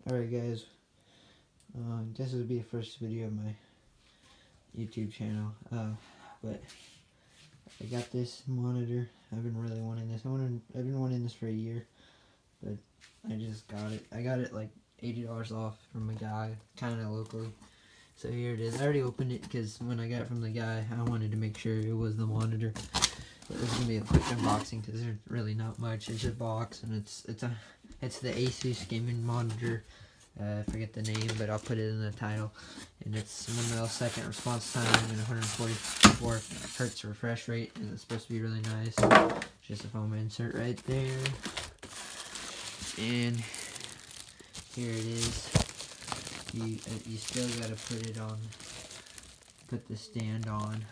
Alright guys, this will be the first video of my YouTube channel, but I got this monitor. I've been really wanting this. I've been wanting this for a year, but I just got it. I got it like $80 off from a guy, kind of locally. So here it is. I already opened it because when I got it from the guy, I wanted to make sure it was the monitor. But this is gonna be a quick unboxing because there's really not much. It's a box, and it's the ASUS gaming monitor. I forget the name, but I'll put it in the title. And it's 1 millisecond response time and 144 hertz refresh rate, and it's supposed to be really nice. Just a foam insert right there, and here it is. You still gotta put it on. Put the stand on.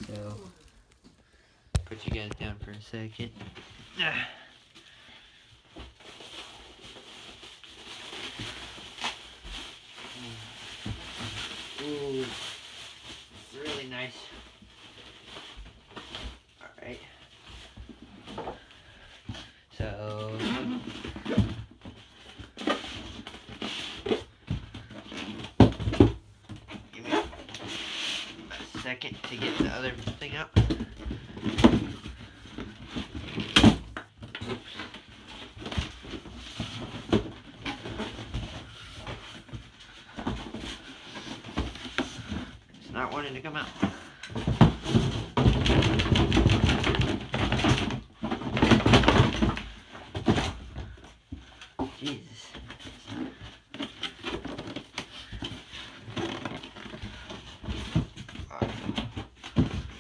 So put you guys down for a second. Ooh, it's really nice. Alright. So give me a second to get the other thing out. Not wanting to come out. Jesus.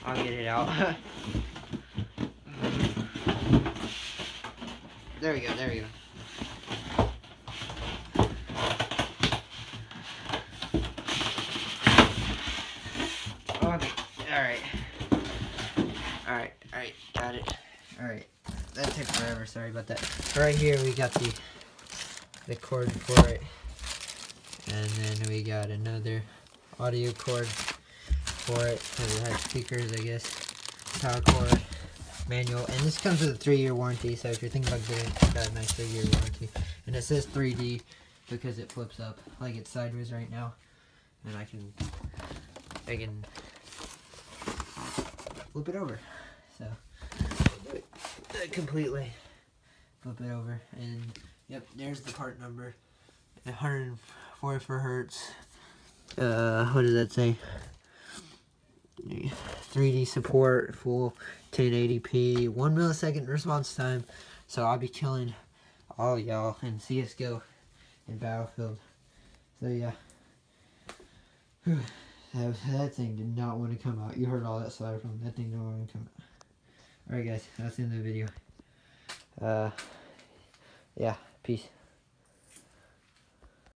I'll get it out. There we go, there we go. Okay, alright, got it. Alright, that took forever, sorry about that. Right here we got the cord for it. And then we got another audio cord for it, because it has speakers, I guess. Power cord, manual, and this comes with a 3-year warranty, so if you're thinking about getting it, it's got a nice 3-year warranty. And it says 3D because it flips up, like it's sideways right now. And I can flip it over. So do it completely. Flip it over, and yep, there's the part number. 144 hertz. What does that say? 3D support, full 1080p, 1 millisecond response time. So I'll be killing all y'all in CS:GO and Battlefield. So yeah. That thing did not want to come out. You heard all that styrofoam. That thing didn't want to come out. Alright guys, that's the end of the video. Yeah, peace.